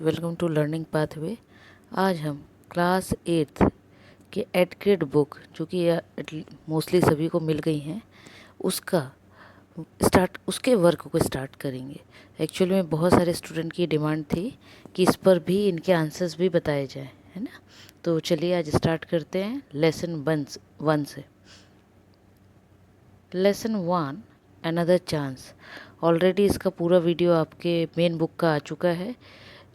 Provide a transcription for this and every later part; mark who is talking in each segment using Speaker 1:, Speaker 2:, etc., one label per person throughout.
Speaker 1: Welcome to learning pathway. आज हम class 8th के एड ग्रेड बुक जो कि मोस्टली सभी को मिल गई हैं उसके वर्क को स्टार्ट करेंगे। एक्चुअली में बहुत सारे स्टूडेंट की डिमांड थी कि इस पर भी इनके आंसर्स भी बताए जाएं, है ना। तो चलिए आज स्टार्ट करते हैं लेसन 1 से। Lesson 1 another chance. ऑलरेडी इसका पूरा वीडियो आपके मेन बुक का आ चुका है।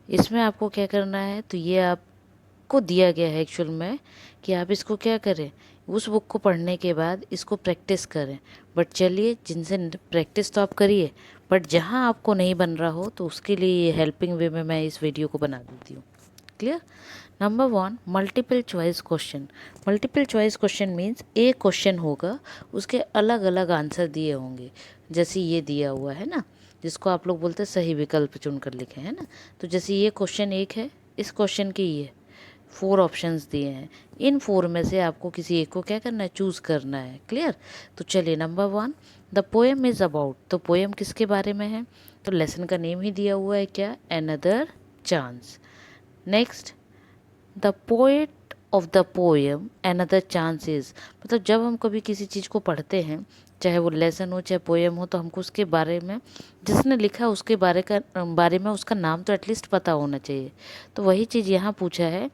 Speaker 1: इसमें आपको क्या करना है, तो ये आपको दिया गया है एक्चुअल में कि आप इसको क्या करें, उस बुक को पढ़ने के बाद इसको प्रैक्टिस करें। बट चलिए, जिनसे प्रैक्टिस तो आप करिए, बट जहाँ आपको नहीं बन रहा हो तो उसके लिए ये हेल्पिंग वे में मैं इस वीडियो को बना देती हूँ। Clear. Number 1, multiple choice question. Multiple choice question means एक क्वेश्चन होगा, उसके अलग अलग आंसर दिए होंगे। जैसे ये दिया हुआ है ना, जिसको आप लोग बोलते हैं सही विकल्प चुनकर लिखें, है ना। तो जैसे ये क्वेश्चन 1 है, इस क्वेश्चन के ये 4 ऑप्शंस दिए हैं। इन 4 में से आपको किसी एक को क्या करना है, चूज़ करना है। क्लियर। तो चलिए, number 1, the poem is about. तो पोएम किसके बारे में है, तो लेसन का नेम ही दिया हुआ है क्या, another chance. Next, the poet of the poem another chance is. मतलब जब हम कभी किसी चीज़ को पढ़ते हैं, चाहे वो लेसन हो चाहे पोएम हो, तो हमको उसके बारे में, जिसने लिखा उसके बारे में उसका नाम तो एटलीस्ट पता होना चाहिए। तो वही चीज़ यहाँ पूछा है,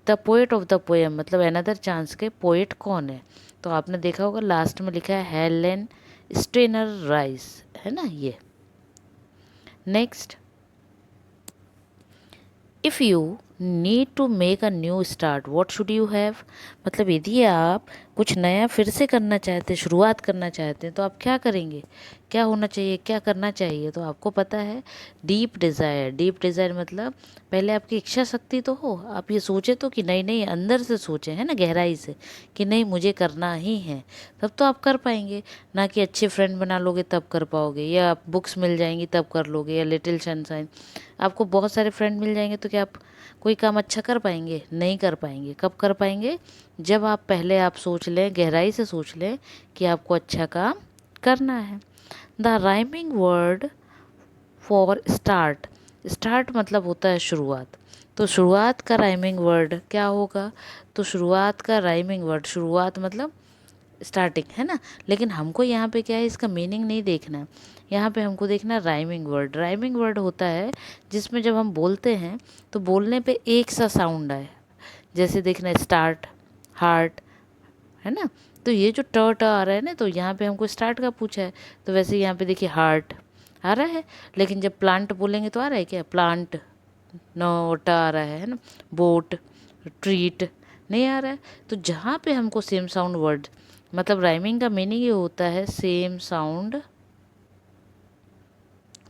Speaker 1: the poet of the poem मतलब अनदर चांस के पोएट कौन है। तो आपने देखा होगा लास्ट में लिखा है हेलेन स्टेनर राइस, है ना ये। Next, if you need to make a new start what should you have. मतलब यदि आप कुछ नया फिर से करना चाहते हैं, शुरुआत करना चाहते हैं, तो आप क्या करेंगे, क्या होना चाहिए, क्या करना चाहिए। तो आपको पता है, डीप डिज़ायर। डीप डिज़ायर मतलब पहले आपकी इच्छा शक्ति तो हो, आप ये सोचे तो कि नहीं नहीं, अंदर से सोचें, है ना, गहराई से कि नहीं मुझे करना ही है, तब तो आप कर पाएंगे। ना कि अच्छे फ्रेंड बना लोगे तब कर पाओगे, या आप बुक्स मिल जाएंगी तब कर लोगे, या लिटिल सनशाइन। आपको बहुत सारे फ्रेंड मिल जाएंगे तो क्या आप कोई काम अच्छा कर पाएंगे, नहीं कर पाएंगे। कब कर पाएंगे, जब आप पहले आप सोच लें, गहराई से सोच लें कि आपको अच्छा काम करना है। The rhyming word for start. Start मतलब होता है शुरुआत। तो शुरुआत का राइमिंग वर्ड क्या होगा, तो शुरुआत का राइमिंग वर्ड, शुरुआत मतलब स्टार्टिंग, है ना। लेकिन हमको यहाँ पे क्या है, इसका मीनिंग नहीं देखना है, यहाँ पे हमको देखना है राइमिंग वर्ड। राइमिंग वर्ड होता है जिसमें जब हम बोलते हैं तो बोलने पे एक सा साउंड आए। जैसे देखना, स्टार्ट, हार्ट, है ना। तो ये जो ट ट आ रहा है ना, तो यहाँ पे हमको स्टार्ट का पूछा है, तो वैसे यहाँ पे देखिए हार्ट आ रहा है। लेकिन जब प्लांट बोलेंगे तो आ रहा है क्या, प्लांट, नो ट आ रहा है ना। बोट, ट्रीट नहीं आ रहा है। तो जहाँ पे हमको सेम साउंड वर्ड, मतलब राइमिंग का मीनिंग ये होता है सेम साउंड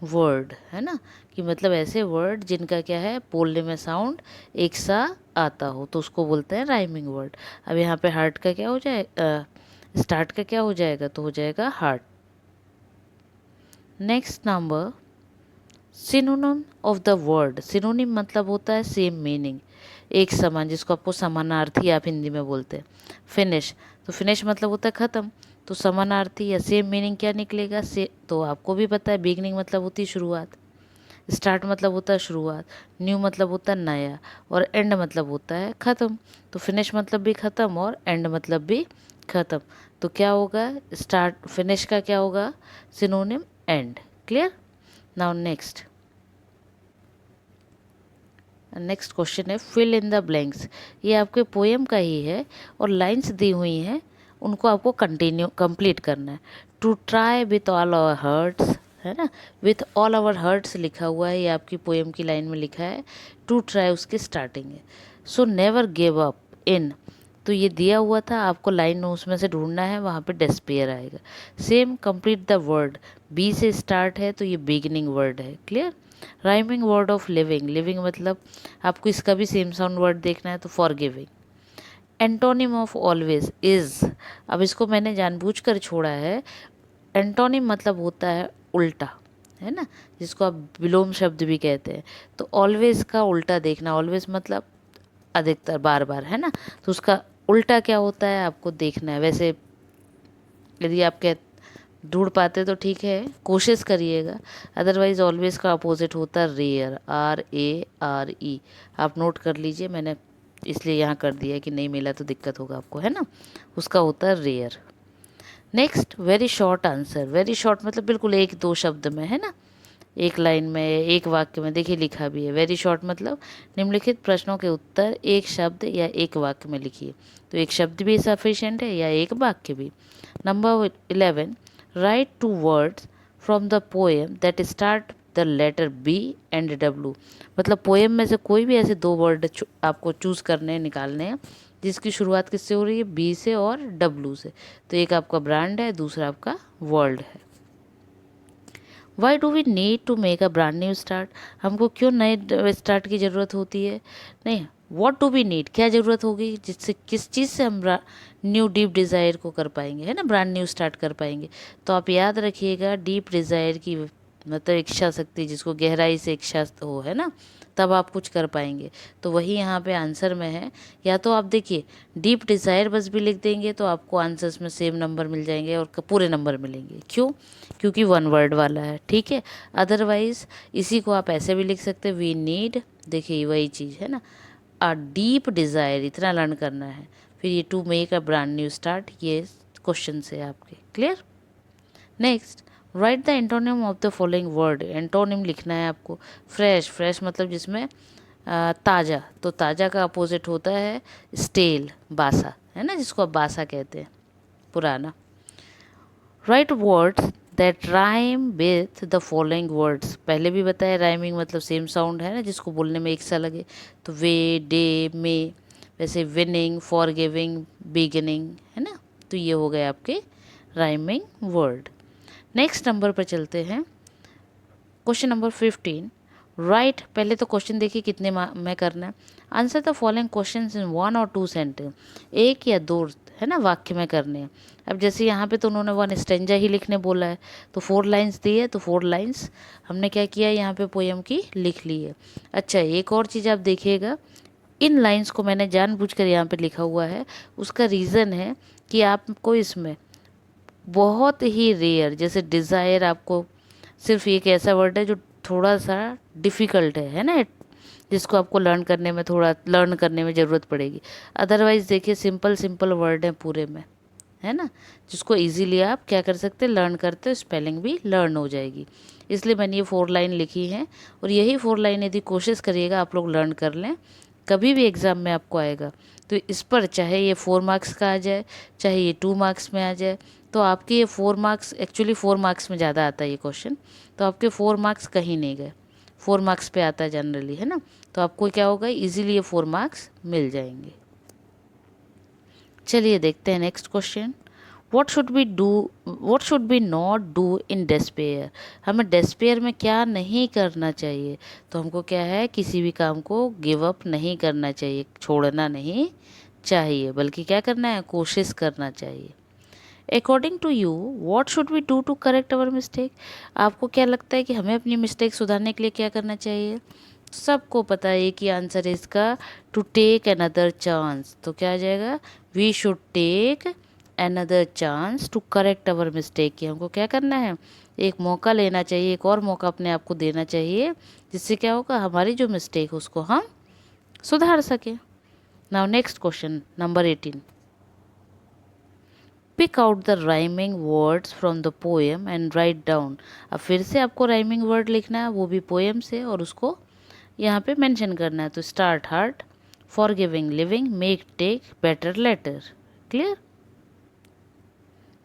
Speaker 1: वर्ड, है ना, कि मतलब ऐसे वर्ड जिनका क्या है, बोलने में साउंड एक सा आता हो, तो उसको बोलते हैं राइमिंग वर्ड। अब यहाँ पे हार्ट का क्या हो जाएगा, स्टार्ट का क्या हो जाएगा, तो हो जाएगा heart. Next number, synonym of the word. Synonym मतलब होता है सेम मीनिंग, एक समान, जिसको आपको समानार्थी आप हिंदी में बोलते हैं। फिनिश, तो फिनिश मतलब होता है ख़त्म, तो समानार्थी या सेम मीनिंग क्या निकलेगा, से तो आपको भी पता है, बिगनिंग मतलब होती है शुरुआत, स्टार्ट मतलब होता है शुरुआत, न्यू मतलब होता है नया, और एंड मतलब होता है ख़त्म। तो फिनिश मतलब भी ख़त्म और एंड मतलब भी ख़त्म। तो क्या होगा, स्टार्ट फिनिश का क्या होगा, synonym and. Clear. Now next, next question है फिल इन द ब्लैंक्स। ये आपके पोएम का ही है और लाइंस दी हुई हैं, उनको आपको कंप्लीट करना है। To try with all our hearts, है ना, विथ ऑल आवर हर्ट्स लिखा हुआ है, ये आपकी पोएम की लाइन में लिखा है। टू ट्राई उसकी स्टार्टिंग है। So never give up in, तो ये दिया हुआ था आपको, लाइन उसमें से ढूंढना है, वहाँ पे डेस्पेयर आएगा। Same complete the word, B से स्टार्ट है तो ये बिगिनिंग वर्ड है। Clear. Rhyming word of living. Living मतलब आपको इसका भी सेम साउंड वर्ड देखना है, तो for giving. Antonym of always is. अब इसको मैंने जानबूझकर छोड़ा है। एंटोनिम मतलब होता है उल्टा, है ना, जिसको आप विलोम शब्द भी कहते हैं। तो ऑलवेज का उल्टा देखना, ऑलवेज मतलब अधिकतर, बार बार, है ना। तो उसका उल्टा क्या होता है आपको देखना है। वैसे यदि आप कह ढूंढ पाते तो ठीक है, कोशिश करिएगा, अदरवाइज ऑलवेज का अपोजिट होता है रेयर, RARE। आप नोट कर लीजिए, मैंने इसलिए यहाँ कर दिया है कि नहीं मिला तो दिक्कत होगा आपको, है ना। उसका होता है rare. Next, very short answer. Very short मतलब बिल्कुल एक दो शब्द में, है ना, एक लाइन में, एक वाक्य में। देखिए लिखा भी है वेरी शॉर्ट मतलब निम्नलिखित प्रश्नों के उत्तर एक शब्द या एक वाक्य में लिखिए। तो एक शब्द भी सफिशिएंट है या एक वाक्य भी। Number 11, write two words from the poem that start the letter B and W। मतलब पोएम में से कोई भी ऐसे दो वर्ड आपको चूज करने हैं, निकालने हैं, जिसकी शुरुआत किससे हो रही है, B से और W से। तो एक आपका ब्रांड है, दूसरा आपका वर्ल्ड है। Why do we need to make a brand new start. हमको क्यों नए स्टार्ट की ज़रूरत होती है, नहीं, वॉट डू वी नीड, क्या ज़रूरत होगी, जिससे किस चीज़ से हम न्यू डीप डिज़ायर को कर पाएंगे, है ना, ब्रांड न्यू स्टार्ट कर पाएंगे। तो आप याद रखिएगा, डीप डिज़ायर की मतलब इच्छा शक्ति, जिसको गहराई से इच्छा हो, है ना, तब आप कुछ कर पाएंगे। तो वही यहाँ पे आंसर में है। या तो आप देखिए डीप डिज़ायर बस भी लिख देंगे तो आपको आंसर्स में सेम नंबर मिल जाएंगे और पूरे नंबर मिलेंगे। क्यों, क्योंकि वन वर्ड वाला है, ठीक है। अदरवाइज इसी को आप ऐसे भी लिख सकते हैं, वी नीड, देखिए वही चीज़ है ना, अ डीप डिज़ायर, इतना लर्न करना है। फिर ये to make a brand new start, ये क्वेश्चन से आपके clear. Next, write the antonym of the following word. Antonym लिखना है आपको। फ्रेश, फ्रेश मतलब जिसमें ताज़ा, तो ताज़ा का अपोजिट होता है स्टेल, बासा, है ना, जिसको आप बासा कहते हैं, पुराना। Right words that rhyme with the following words. पहले भी बताया राइमिंग मतलब सेम साउंड है ना, जिसको बोलने में एक सा लगे। तो वे, डे, मे, वैसे विनिंग, फॉरगिविंग, बिगिनिंग, है ना। तो ये हो गए आपके राइमिंग वर्ड। नेक्स्ट नंबर पर चलते हैं, क्वेश्चन नंबर 15। राइट, पहले तो क्वेश्चन देखिए कितने में करना है। Answer the following question in 1 और 2 सेंटेंस, एक या दो, है ना, वाक्य में करने हैं। अब जैसे यहाँ पे तो उन्होंने 1 स्टेंजा ही लिखने बोला है, तो 4 लाइन्स दी है, तो 4 लाइन्स हमने क्या किया है, यहाँ पे पोएम की लिख ली है। अच्छा, एक और चीज़ आप देखिएगा, इन लाइन्स को मैंने जानबूझकर यहाँ पे लिखा हुआ है। उसका रीज़न है कि आपको इसमें बहुत ही रेयर, जैसे डिज़ायर, आपको सिर्फ एक ऐसा वर्ड है जो थोड़ा सा डिफ़िकल्ट है ना, जिसको आपको लर्न करने में ज़रूरत पड़ेगी। अदरवाइज़ देखिए सिंपल सिंपल वर्ड हैं पूरे में, है ना, जिसको इजीली आप क्या कर सकते हैं, लर्न करते, स्पेलिंग भी लर्न हो जाएगी। इसलिए मैंने ये 4 लाइन लिखी हैं, और यही 4 लाइन यदि कोशिश करिएगा आप लोग लर्न कर लें, कभी भी एग्ज़ाम में आपको आएगा तो इस पर चाहे ये 4 मार्क्स का आ जाए, चाहे ये 2 मार्क्स में आ जाए, तो आपके ये 4 मार्क्स, एक्चुअली 4 मार्क्स में ज़्यादा आता है ये क्वेश्चन, तो आपके 4 मार्क्स कहीं नहीं गए, 4 मार्क्स पे आता है जनरली, है ना। तो आपको क्या होगा, इजीली ये 4 मार्क्स मिल जाएंगे। चलिए देखते हैं next question. What should be not do in despair. हमें डेस्पेयर में क्या नहीं करना चाहिए, तो हमको क्या है, किसी भी काम को गिव अप नहीं करना चाहिए, छोड़ना नहीं चाहिए, बल्कि क्या करना है, कोशिश करना चाहिए। According to you what should we do to correct our mistake. आपको क्या लगता है कि हमें अपनी मिस्टेक सुधारने के लिए क्या करना चाहिए। सबको पता है कि आंसर है इसका, टू टेक अनदर चांस। तो क्या आ जाएगा, we should take another chance to correct our mistake. कि हमको क्या करना है, एक मौका लेना चाहिए, एक और मौका अपने आप को देना चाहिए, जिससे क्या होगा, हमारी जो मिस्टेक है उसको हम सुधार सकें। Now next question number 18। Pick out the rhyming words from the poem and write down. अब फिर से आपको राइमिंग वर्ड लिखना है, वो भी पोएम से, और उसको यहाँ पे मेंशन करना है। तो start heart, for giving living, make take, better letter. Clear.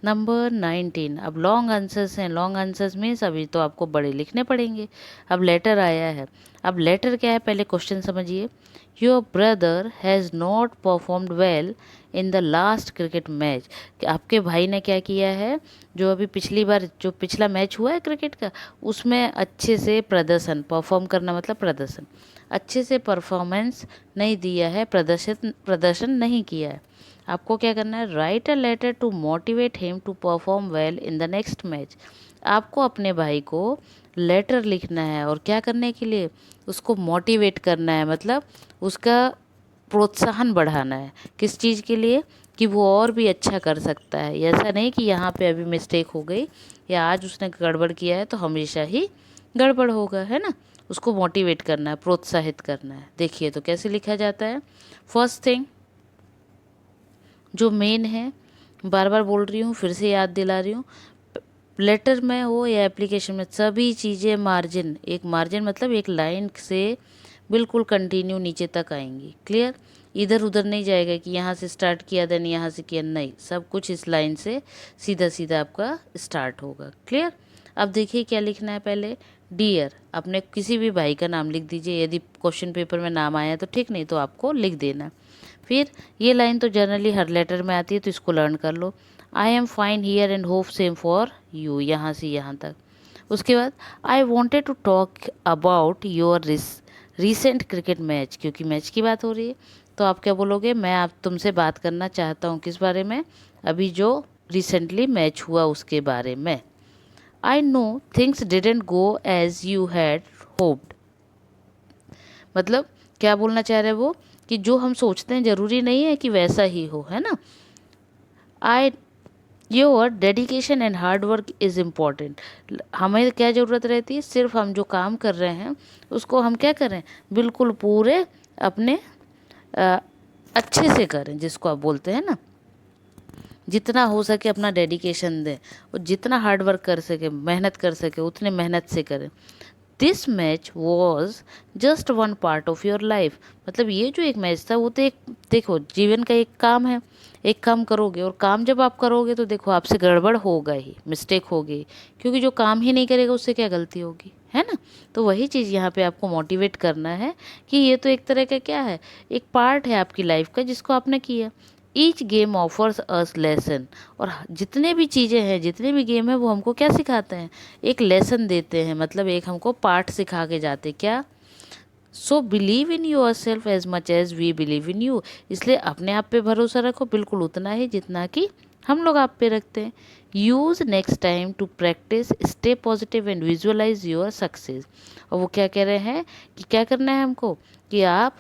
Speaker 1: Number 19। अब लॉन्ग आंसर्स हैं। लॉन्ग आंसर्स मीन्स अभी तो आपको बड़े लिखने पड़ेंगे। अब लेटर आया है। अब लेटर क्या है, पहले क्वेश्चन समझिए। Your brother has not performed well in the last cricket match. आपके भाई ने क्या किया है, जो अभी पिछली बार जो पिछला मैच हुआ है क्रिकेट का, उसमें अच्छे से प्रदर्शन, परफॉर्म करना मतलब प्रदर्शन, अच्छे से परफॉर्मेंस नहीं दिया है, प्रदर्शन नहीं किया है। आपको क्या करना है, write a letter to motivate him to perform well in the next match. आपको अपने भाई को लेटर लिखना है, और क्या करने के लिए, उसको मोटिवेट करना है, मतलब उसका प्रोत्साहन बढ़ाना है। किस चीज़ के लिए, कि वो और भी अच्छा कर सकता है। ऐसा नहीं कि यहाँ पे अभी मिस्टेक हो गई या आज उसने गड़बड़ किया है तो हमेशा ही गड़बड़ होगा, है ना। उसको मोटिवेट करना है, प्रोत्साहित करना है। देखिए तो कैसे लिखा जाता है। फर्स्ट थिंग जो मेन है, बार बार बोल रही हूँ, फिर से याद दिला रही हूँ, लेटर में हो या एप्लीकेशन में सभी चीज़ें मार्जिन, एक मार्जिन मतलब एक लाइन से बिल्कुल कंटिन्यू नीचे तक आएंगी। क्लियर, इधर उधर नहीं जाएगा कि यहाँ से स्टार्ट किया देन यहाँ से किया, नहीं, सब कुछ इस लाइन से सीधा सीधा आपका स्टार्ट होगा। क्लियर। अब देखिए क्या लिखना है। पहले डियर, अपने किसी भी भाई का नाम लिख दीजिए, यदि क्वेश्चन पेपर में नाम आया तो ठीक, नहीं तो आपको लिख देना। फिर ये लाइन तो जनरली हर लेटर में आती है तो इसको लर्न कर लो। I am fine here and hope same for you, यहाँ से यहाँ तक। उसके बाद I wanted to talk about your recent cricket match, क्योंकि मैच की बात हो रही है तो आप क्या बोलोगे, मैं आप तुमसे बात करना चाहता हूँ किस बारे में, अभी जो रिसेंटली मैच हुआ उसके बारे में। I know things didn't go as you had hoped, मतलब क्या बोलना चाह रहे वो, कि जो हम सोचते हैं ज़रूरी नहीं है कि वैसा ही हो, है ना। I your dedication and hard work is important, हमें क्या ज़रूरत रहती है, सिर्फ हम जो काम कर रहे हैं उसको हम क्या करें, बिल्कुल पूरे अपने अ, अच्छे से करें, जिसको आप बोलते हैं ना, जितना हो सके अपना डेडिकेशन दें और जितना हार्ड वर्क कर सके, मेहनत कर सके, उतने मेहनत से करें। This match was just one part of your life, मतलब ये जो एक मैच था वो तो एक, देखो जीवन का एक काम है, एक काम करोगे और काम जब आप करोगे तो देखो आपसे गड़बड़ होगा ही, मिस्टेक होगी, क्योंकि जो काम ही नहीं करेगा उससे क्या गलती होगी, है ना। तो वही चीज़ यहाँ पे आपको मोटिवेट करना है कि ये तो एक तरह का क्या है, एक पार्ट है आपकी लाइफ का जिसको आपने किया। ईच गेम ऑफर्स अस लेसन, और जितने भी चीज़ें हैं, जितने भी गेम है वो हमको क्या सिखाते हैं, एक लेसन देते हैं, मतलब एक हमको पाठ सिखा के जाते, क्या, so believe in yourself as much as we believe in you, इसलिए अपने आप पे भरोसा रखो बिल्कुल उतना ही जितना कि हम लोग आप पे रखते हैं। Use next time to practise, stay positive and visualise your success, और वो क्या कह रहे हैं कि क्या करना है हमको, कि आप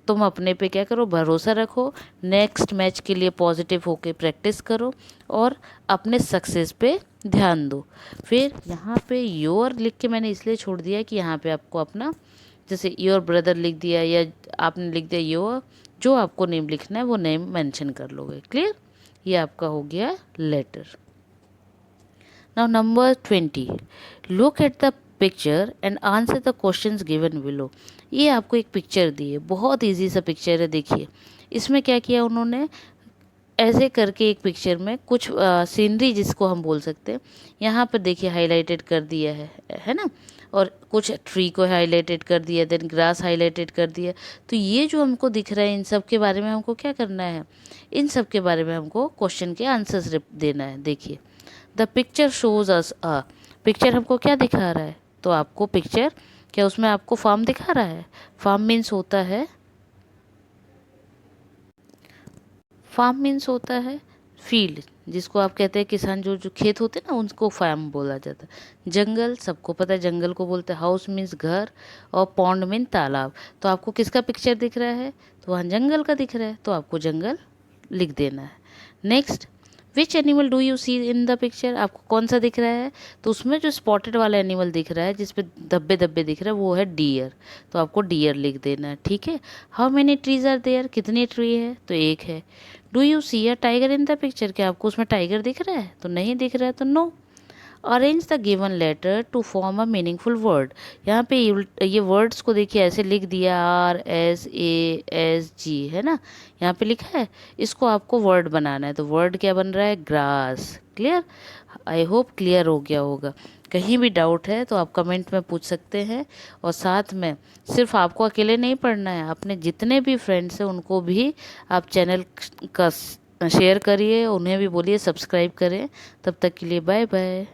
Speaker 1: तुम अपने पे क्या करो, भरोसा रखो, नेक्स्ट मैच के लिए पॉजिटिव होके प्रैक्टिस करो और अपने सक्सेस पे ध्यान दो। फिर यहाँ पे योर लिख के मैंने इसलिए छोड़ दिया कि यहाँ पे आपको अपना, जैसे योर ब्रदर लिख दिया या आपने लिख दिया योर, जो आपको नेम लिखना है वो नेम मेंशन कर लोगे। क्लियर, ये आपका हो गया letter. Now number 20, look at the picture and answer the questions given below. ये आपको एक पिक्चर दी है, बहुत इजी सा पिक्चर है। देखिए इसमें क्या किया उन्होंने, ऐसे करके एक पिक्चर में कुछ सीनरी जिसको हम बोल सकते हैं, यहाँ पर देखिए हाईलाइटेड कर दिया है ना, और कुछ ट्री को हाईलाइटेड कर दिया, देन ग्रास हाईलाइटेड कर दिया। तो ये जो हमको दिख रहा है इन सब के बारे में हमको क्या करना है, इन सब के बारे में हमको क्वेश्चन के आंसर्स देना है। देखिए the picture shows us a, picture हमको क्या दिखा रहा है, तो आपको पिक्चर क्या, उसमें आपको फार्म दिखा रहा है, फार्म मीन्स होता है, फार्म मीन्स होता है फील्ड, जिसको आप कहते हैं किसान, जो जो खेत होते हैं ना उनको फार्म बोला जाता है। जंगल सबको पता है, जंगल को बोलते हैं हाउस मीन्स घर, और पॉन्ड मीन तालाब। तो आपको किसका पिक्चर दिख रहा है, तो वहाँ जंगल का दिख रहा है, तो आपको जंगल लिख देना है। Next, which animal do you see in the picture, आपको कौन सा दिख रहा है, तो उसमें जो स्पॉटेड वाला एनिमल दिख रहा है जिसपे धब्बे धब्बे दिख रहा है वो है डियर, तो आपको डियर लिख देना है। ठीक है। How many trees are there, कितनी ट्री है, तो एक है। Do you see a tiger in the picture, क्या आपको उसमें टाइगर दिख रहा है, तो नहीं दिख रहा है, तो no. Arrange the given letter to form a meaningful word, यहाँ पे ये वर्ड्स को देखिए ऐसे लिख दिया, RSASG, है ना, यहाँ पे लिखा है, इसको आपको वर्ड बनाना है, तो वर्ड क्या बन रहा है, grass. Clear, I hope clear हो गया होगा। कहीं भी डाउट है तो आप कमेंट में पूछ सकते हैं, और साथ में सिर्फ आपको अकेले नहीं पढ़ना है, अपने जितने भी फ्रेंड्स हैं उनको भी आप चैनल का शेयर करिए, उन्हें भी बोलिए सब्सक्राइब करें। तब तक के लिए बाय बाय।